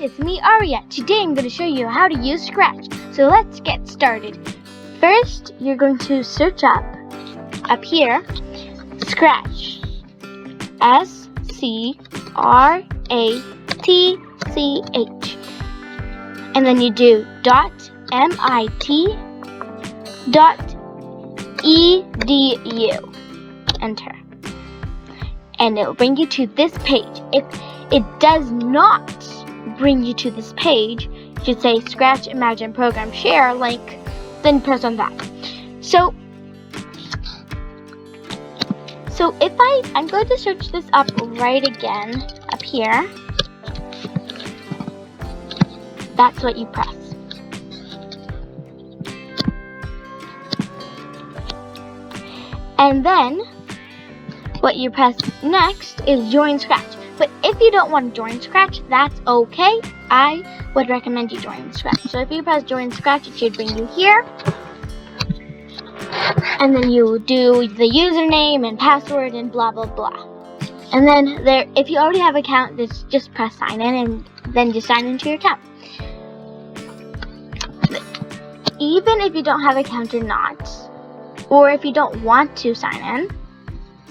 it's me, Aarya. Today I'm going to show you how to use Scratch. So let's get started. First, you're going to search up here, Scratch. SCRATCH. And then you do .mit.edu. Enter. And it will bring you to this page. If it does not bring you to this page, you should say Scratch, Imagine, Program, Share link, then press on that. So if I'm going to search this up right again, up here, that's what you press. And then what you press next is Join Scratch. But if you don't want to join Scratch, that's okay. I would recommend you join Scratch. So if you press Join Scratch, it should bring you here. And then you do the username and password and blah, blah, blah. And then if you already have an account, just press sign in and then just sign into your account. Even if you don't have an account or not, or if you don't want to sign in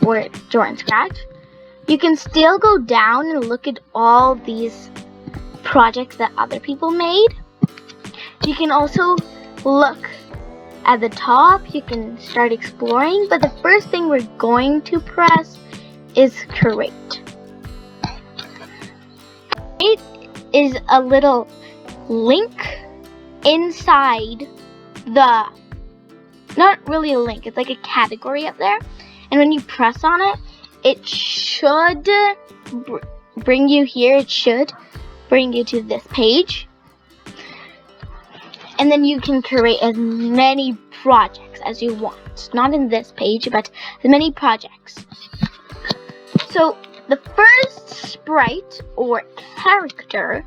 or join Scratch, you can still go down and look at all these projects that other people made. You can also look at the top. You can start exploring, but the first thing we're going to press is Create. It is a little link inside not really a link, it's like a category up there. And when you press on it, it should bring you here. It should bring you to this page. And then you can create as many projects as you want. Not in this page, but as many projects. So the first sprite or character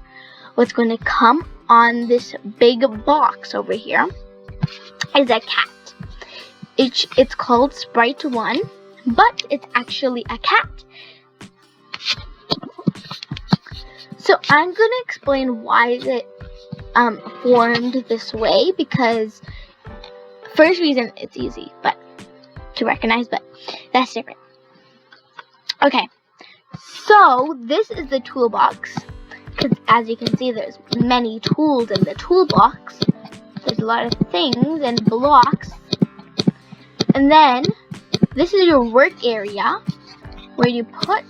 what's going to come on this big box over here is a cat. It's called Sprite 1, but it's actually a cat. So I'm going to explain why it formed this way, because first reason, it's easy to recognize, but that's different. Okay, so this is the toolbox, because as you can see, there's many tools in the toolbox. There's a lot of things and blocks. And then this is your work area where you put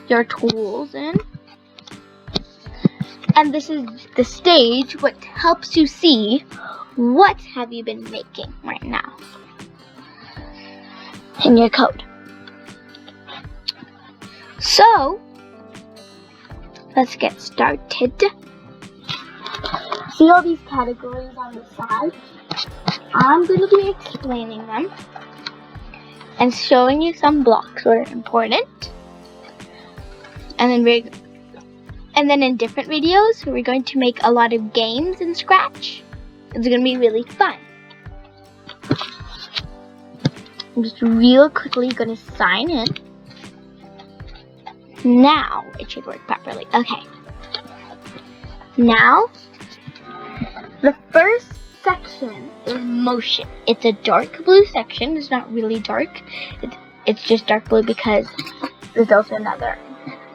your tools in. And this is the stage, what helps you see what have you been making right now in your code. So let's get started. See all these categories on the side? I'm going to be explaining them and showing you some blocks that are important. And then in different videos, we're going to make a lot of games in Scratch. It's going to be really fun. I'm just real quickly going to sign in. Now it should work properly. Okay. Now, the first section is motion. It's a dark blue section. It's not really dark. It's just dark blue because there's also another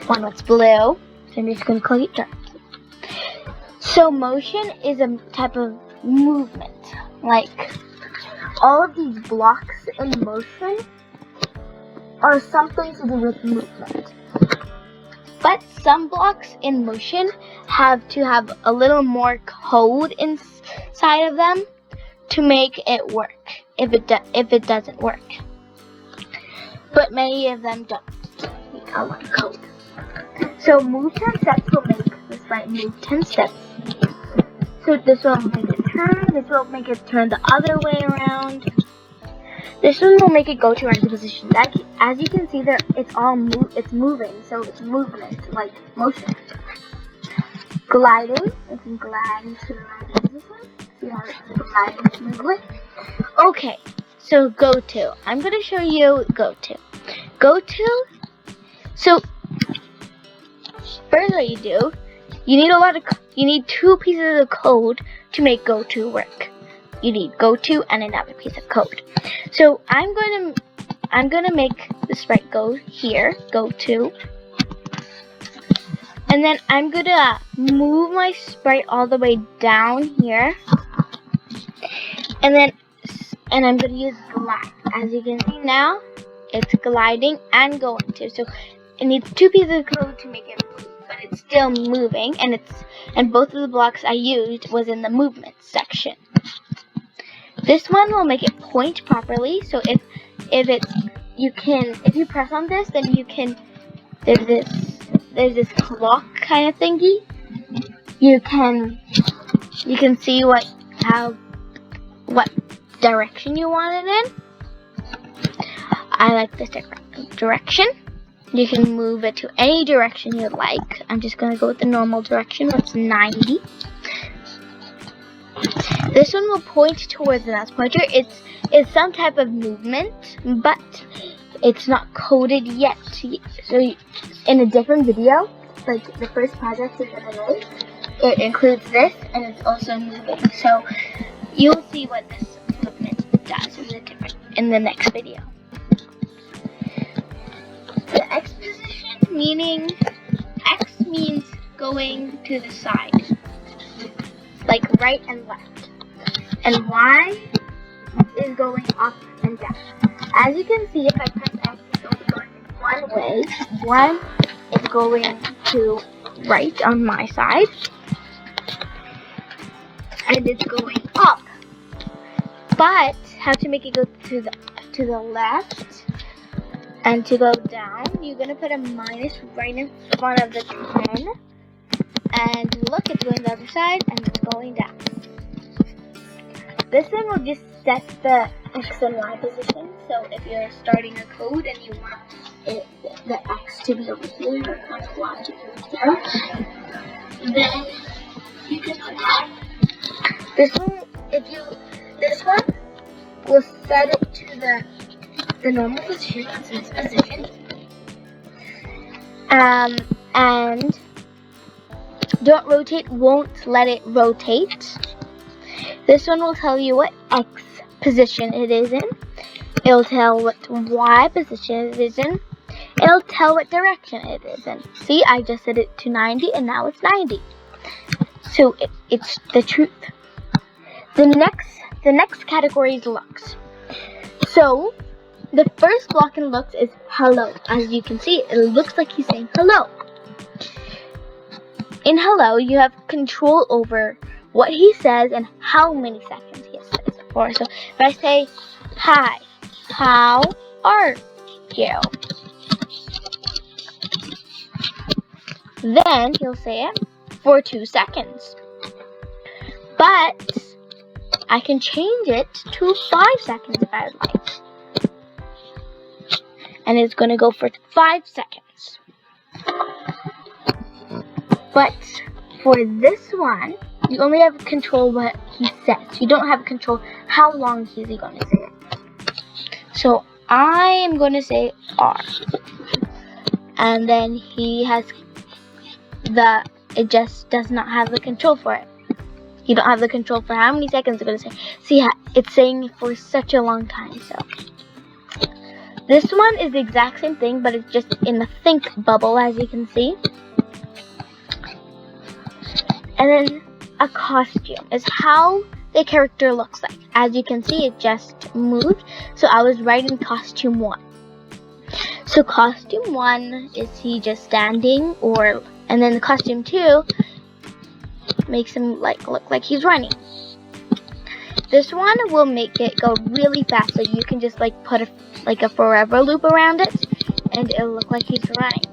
one that's blue. So I'm just going to call it dark. So motion is a type of movement. Like all of these blocks in motion are something to do with movement. But some blocks in motion have to have a little more code inside of them to make it work. If it doesn't work, but many of them don't make a lot of code. So move 10 steps will make the sprite move 10 steps. So this will make it turn. This will make it turn the other way around. This one will make it go to random position. As you can see there, it's moving, so it's movement, like motion. Gliding, it can glide into the random position. See how it's gliding smoothly? Okay, so go to. I'm going to show you go to. Go to, so first what you do you need 2 pieces of code to make go-to work. You need go-to and another piece of code. So I'm gonna make the sprite go here, go-to. And then I'm gonna move my sprite all the way down here. And I'm gonna use glide. As you can see now, it's gliding and going to. So it needs 2 pieces of code to make it move, but it's still moving, and both of the blocks I used was in the movement section. This one will make it point properly. So if you press on this, then you can, there's this clock kind of thingy. You can see what direction you want it in. I like this direction. You can move it to any direction you like. I'm just going to go with the normal direction, which is 90. This one will point towards the mouse pointer. It's some type of movement, but it's not coded yet. So in a different video, like the first project I'm going to make, it includes this, and it's also moving. So you'll see what this movement does in the next video. The X position means going to the side, like right and left, and Y is going up and down. As you can see, if I press X, it's only going one way. One is going to right on my side, and it's going up. But how to make it go to the left and to go down? You're gonna put a minus right in front of the 10, and look, it's going the other side and it's going down. This one will just set the X and Y position. So if you're starting a code and you want the X to be over here and the Y to be over here, then you can put that. This one will set it to the normal position, that's its position. And don't rotate, won't let it rotate. This one will tell you what X position it is in. It'll tell what Y position it is in. It'll tell what direction it is in. See, I just set it to 90 and now it's 90. So it's the truth. The next category is looks. So the first block in looks is hello. As you can see, it looks like he's saying hello. In hello, you have control over what he says and how many seconds he says it for. So if I say, hi, how are you? Then he'll say it for 2 seconds. But I can change it to 5 seconds if I would like. And it's going to go for 5 seconds. But for this one, you only have control what he says. You don't have control how long he's going to say it. So I am going to say R. And then he has it just does not have the control for it. You don't have the control for how many seconds it's going to say. See, it's saying for such a long time. So this one is the exact same thing, but it's just in the think bubble, as you can see. And then a costume is how the character looks like. As you can see, it just moved. So I was writing costume 1. So costume 1 is he just standing, and then the costume 2 makes him look like he's running. This one will make it go really fast, so you can just put a forever loop around it, and it'll look like he's running.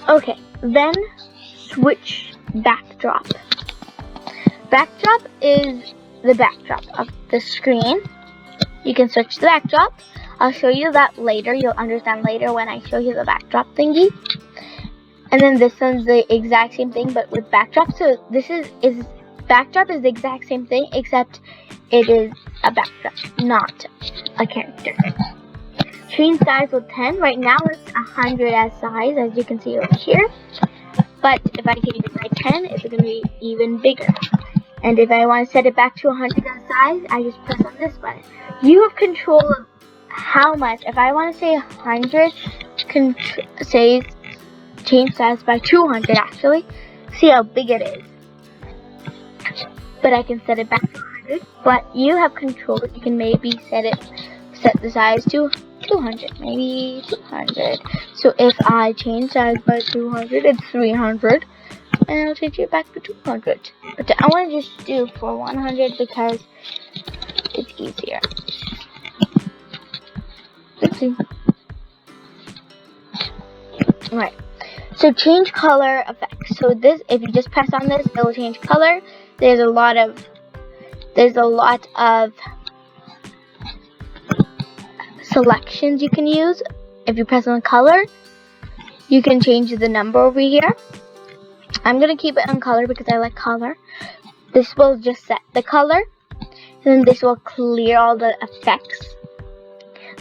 Okay, then switch backdrop. Backdrop is the backdrop of the screen. You can switch the backdrop. I'll show you that later. You'll understand later when I show you the backdrop thingy. And then this one's the exact same thing, but with backdrop. So this is backdrop is the exact same thing, except it is a backdrop, not a character. Change size with 10. Right now it's 100 as size, as you can see over here. But if I change it by 10, it's going to be even bigger. And if I want to set it back to 100 as size, I just press on this button. You have control of how much. If I want to say 100, say change size by 200 actually. See how big it is. But I can set it back to 100. But you have control. You can maybe set the size to 200, maybe 200. So if I change size by 200, it's 300. And I'll change it back to 200. But I want to just do for 100 because it's easier. Alright. So change color effects. So this, if you just press on this, it will change color. There's a lot of selections you can use. If you press on color, you can change the number over here. I'm gonna keep it on color because I like color. This will just set the color, and then this will clear all the effects.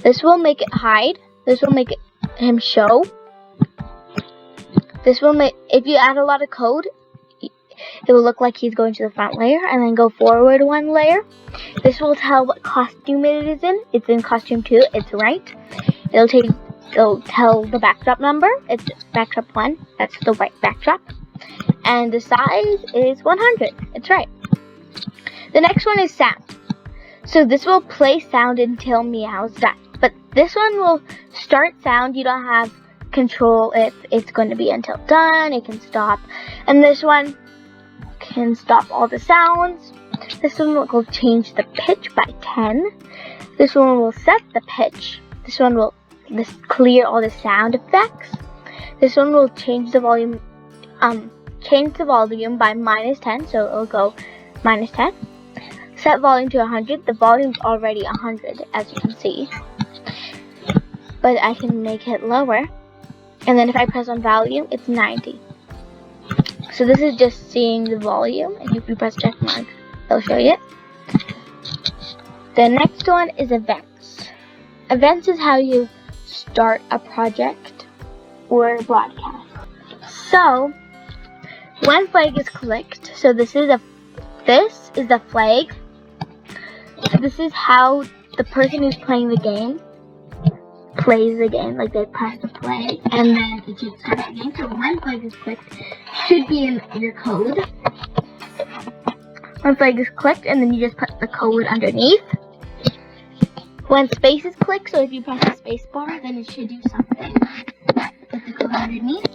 This will make it hide. This will make him show. This will make, if you add a lot of code, it will look like he's going to the front layer and then go forward one layer. This will tell what costume it is in. It's in costume 2. It's right. It'll tell the backdrop number. It's backdrop 1. That's the white backdrop. And the size is 100. It's right. The next one is sound. So this will play sound until meow's done. But this one will start sound. You don't have control if it's going to be until done. It can stop. And this one can stop all the sounds. This one will change the pitch by 10. This one will set the pitch. This one will clear all the sound effects. This one will change the volume by -10, so it'll go -10. Set volume to 100. The volume's already 100, as you can see. But I can make it lower. And then if I press on volume, it's 90. So this is just seeing the volume, and if you press check mark, it'll show you it. The next one is events. Events is how you start a project or a broadcast. So when flag is clicked, so this is the flag. This is how the person who's playing the game plays the game. Like they press the play and then it should start the game. So when flag is clicked, should be in your code. When flag is clicked, and then you just put the code underneath. When space is clicked, so if you press the space bar, then it should do something. Put the code underneath.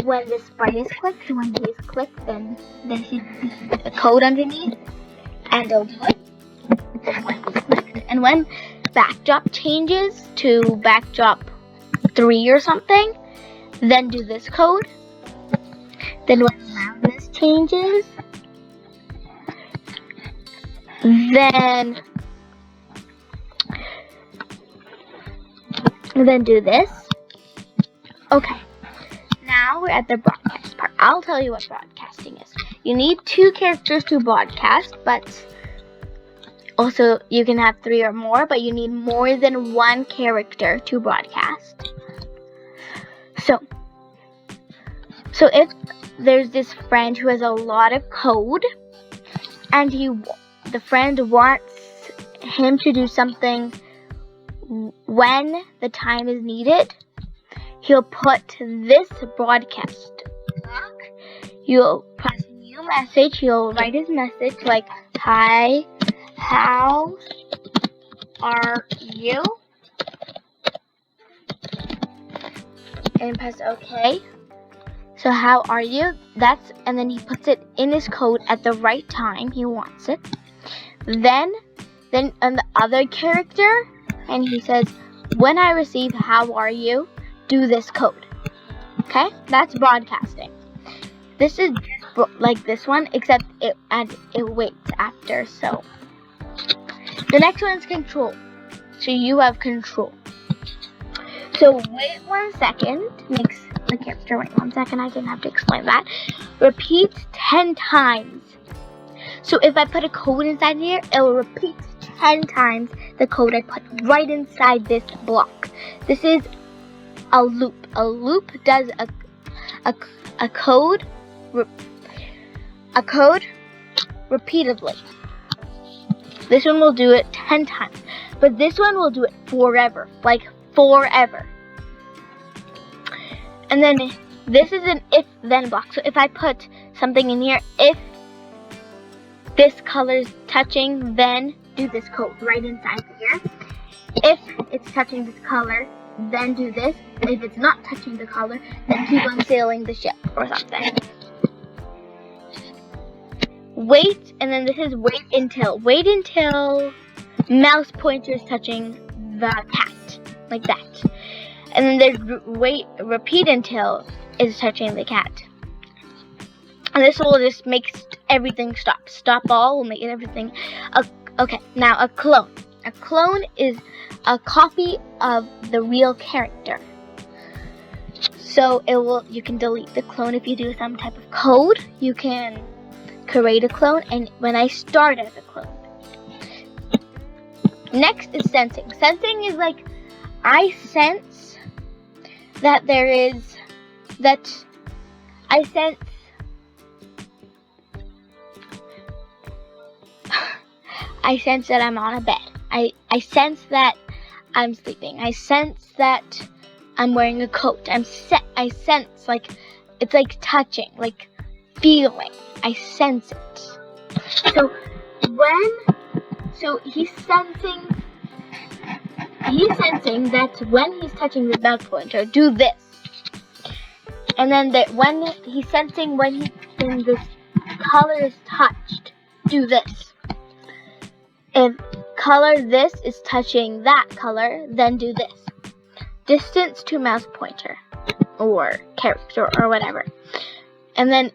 When the sprite is clicked, when he is clicked, then there should be the code underneath, and it'll do it. And when backdrop changes to backdrop 3 or something, then do this code. Then when loudness changes, then do this. Okay. Now we're at the broadcast part. I'll tell you what broadcasting is. You need 2 characters to broadcast, but also you can have 3 or more, but you need more than 1 character to broadcast. So if there's this friend who has a lot of code, and the friend wants him to do something when the time is needed, he'll put this broadcast block. You'll press new message. He'll write his message like, "Hi, how are you?" And press OK. So how are you? And then he puts it in his code at the right time he wants it. Then on the other character, and he says, "When I receive how are you, do this code." Okay, that's broadcasting. This is just like this one, except it waits after. So the next one is control. So you have control. So wait 1 second. Makes the character wait 1 second. I didn't have to explain that. Repeat 10 times. So if I put a code inside here, it will repeat 10 times the code I put right inside this block. This is a loop. A loop does a code repeatedly. This one will do it 10 times, but this one will do it forever, like forever. And then this is an if-then block. So if I put something in here, if this color is touching, then do this code right inside here. If it's touching this color, then do this. If it's not touching the color, then keep on sailing the ship or something. Wait, and then this is wait until mouse pointer is touching the cat, like that. And then there's repeat until it's touching the cat. And this will just make everything stop. Stop all will make everything. Okay, now a clone. A clone is a copy of the real character. So you can delete the clone if you do some type of code. You can create a clone, and when I start as a clone. Next is sensing. Sensing is like I sense that I sense that I'm on a bed. I sense that I'm sleeping. I sense that I'm wearing a coat. I sense like it's like touching, like feeling. I sense it. So he's sensing that when he's touching the mouse pointer, do this. And then when he's sensing when this color is touched, do this. If color this is touching that color, then do this. Distance to mouse pointer or character or whatever. And then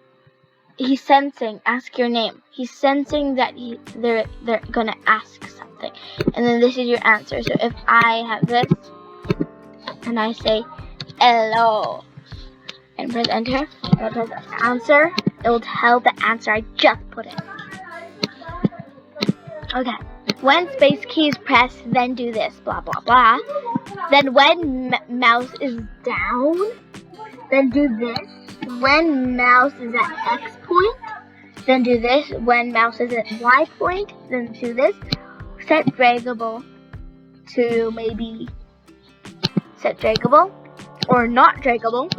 he's sensing, ask your name. He's sensing that they're gonna ask something. And then this is your answer. So if I have this and I say hello and press enter, and press answer, it will tell the answer I just put in. Okay. When space key is pressed, then do this, blah, blah, blah. Then when mouse is down, then do this. When mouse is at X point, then do this. When mouse is at Y point, then do this. Set draggable to maybe set draggable or not draggable.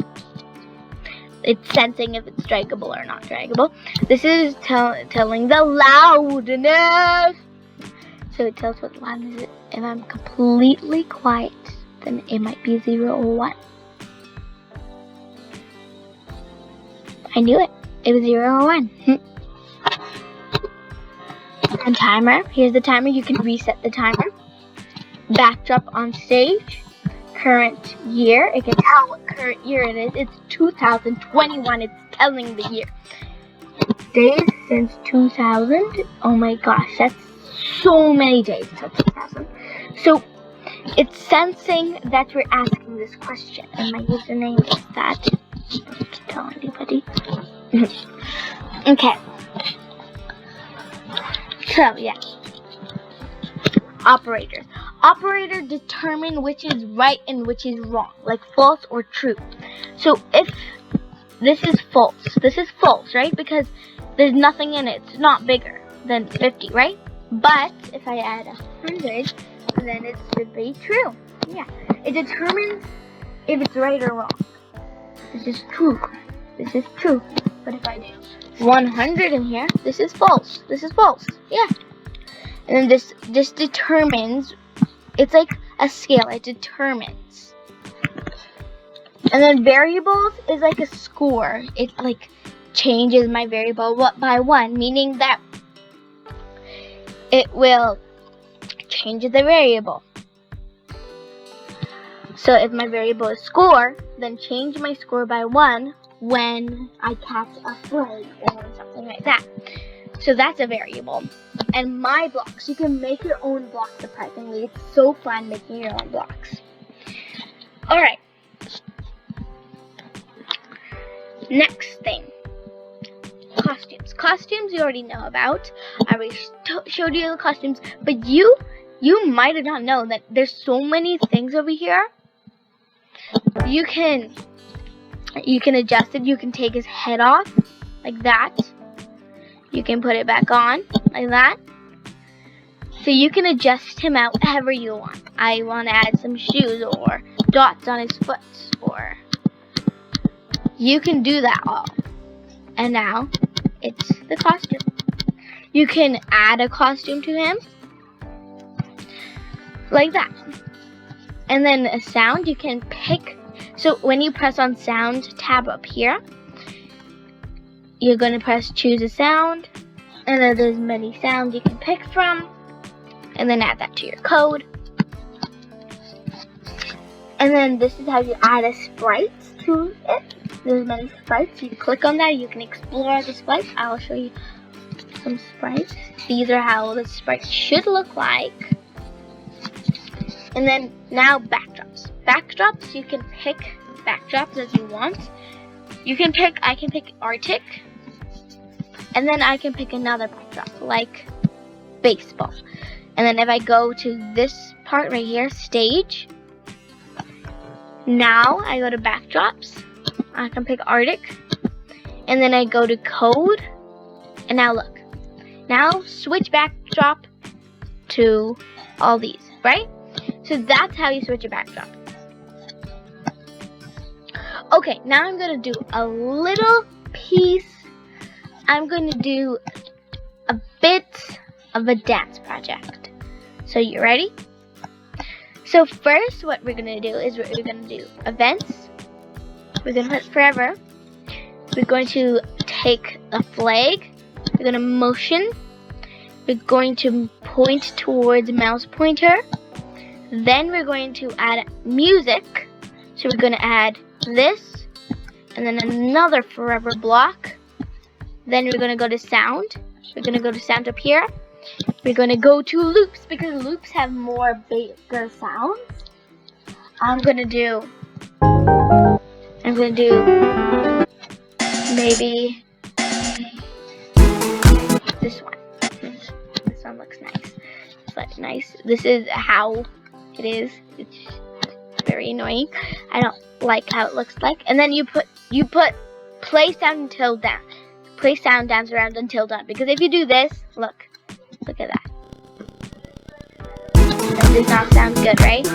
It's sensing if it's draggable or not draggable. This is telling the loudness. So it tells what loudness is. If I'm completely quiet, then it might be 0 or 1. I knew it. It was 0 or 1. And timer. Here's the timer. You can reset the timer. Backdrop on stage. Current year. It can tell what current year it is. It's 2021. It's telling the year. Days since 2000. Oh my gosh, that's so many days till 2000. So it's sensing that we're asking this question, and my username is that. Don't tell anybody. Okay. So yeah. Operators. Operator determine which is right and which is wrong, like false or true. So if this is false, right? Because there's nothing in it. It's not bigger than 50, right? But if I add 100, then it should be true. Yeah. It determines if it's right or wrong. This is true. This is true. But if I do 100 in here, this is false. This is false. Yeah. And then this determines, it's like a scale. It determines. And then variables is like a score. It like changes my variable by 1, meaning that it will change the variable. So if my variable is score, then change my score by 1 when I catch a flag or something like that. So that's a variable. And my blocks, you can make your own blocks surprisingly. It's so fun making your own blocks. Alright. Next thing. costumes. Costumes you already know about. I already showed you the costumes, but you might have not known that there's so many things over here. You can adjust it. You can take his head off like that. You can put it back on like that. So you can adjust him out however you want. I want to add some shoes or dots on his foot, or you can do that all. And now it's the costume. You can add a costume to him like that. And then a sound you can pick. So when you press on sound tab up here, you're going to press choose a sound, and then there's many sounds you can pick from, and then add that to your code. And then this is how you add a sprite to it. There's many sprites. You click on that, you can explore the sprites. I'll show you some sprites. These are how the sprites should look like. And then now backdrops. Backdrops, you can pick backdrops as you want. I can pick Arctic. And then I can pick another backdrop, like baseball. And then if I go to this part right here, stage. Now I go to backdrops. I can pick Arctic. And then I go to code. And now look. Now switch backdrop to all these, right? So that's how you switch a backdrop. Okay, now I'm going to do a little piece. I'm going to do a bit of a dance project. So you ready? So first what we're going to do is we're going to do events. We're going to put forever. We're going to take a flag. We're going to motion. We're going to point towards mouse pointer. Then we're going to add music. So we're going to add this, and then another forever block. Then we're going to go to sound. We're going to go to sound up here. We're going to go to loops, because loops have more bigger sounds. I'm going to do maybe this one. This one looks nice. But nice. This is how it is. It's very annoying. I don't like how it looks like. And then you put play sound until down. Play sound dance around until done. Because if you do this, look at that. That does not sound good, right?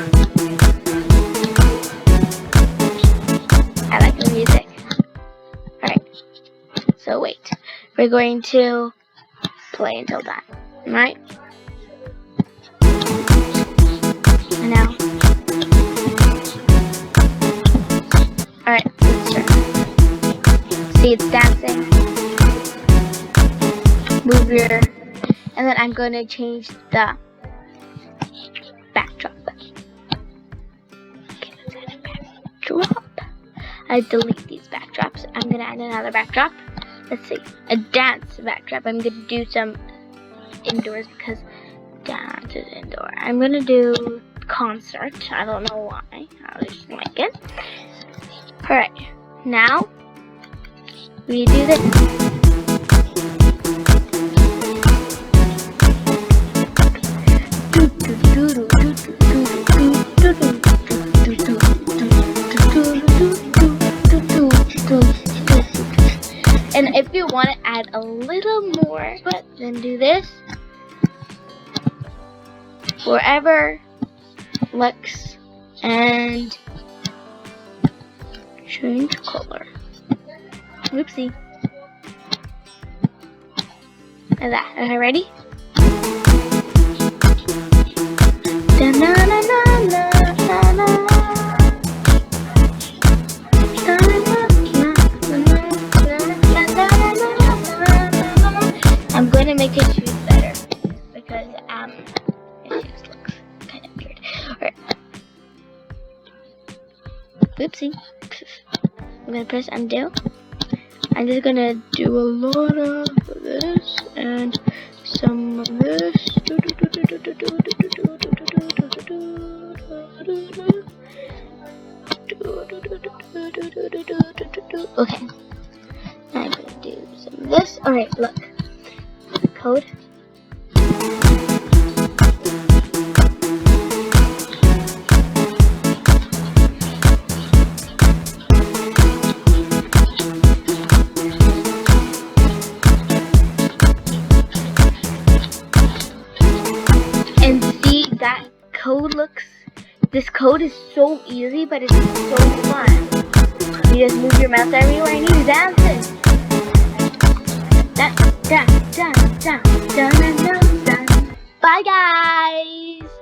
I like the music. Alright. So wait. We're going to play until done. Alright? And now. Alright, let's start. See, it's dancing. Move your. And then I'm going to change the backdrop. Okay, let's add a backdrop. I delete these backdrops. I'm going to add another backdrop. Let's see. A dance backdrop. I'm going to do some indoors because dance is indoor. I'm going to do concert. I don't know why. I just like it. Alright. Now, we do this. And if you want to add a little more, then do this. Wherever looks and change color. Whoopsie. Like that. Okay, ready? I'm going to make his shoes better because his shoes looks kind of weird. Alright. Whoopsie. I'm going to press undo. I'm just going to do a lot of this and some of this. Okay. Now I'm going to do some of this. Alright. code. And see, that code this code is so easy, but it's so fun. You just move your mouse everywhere and you dance it. Dun, dun, dun, dun, dun, dun, dun, dun. Bye guys!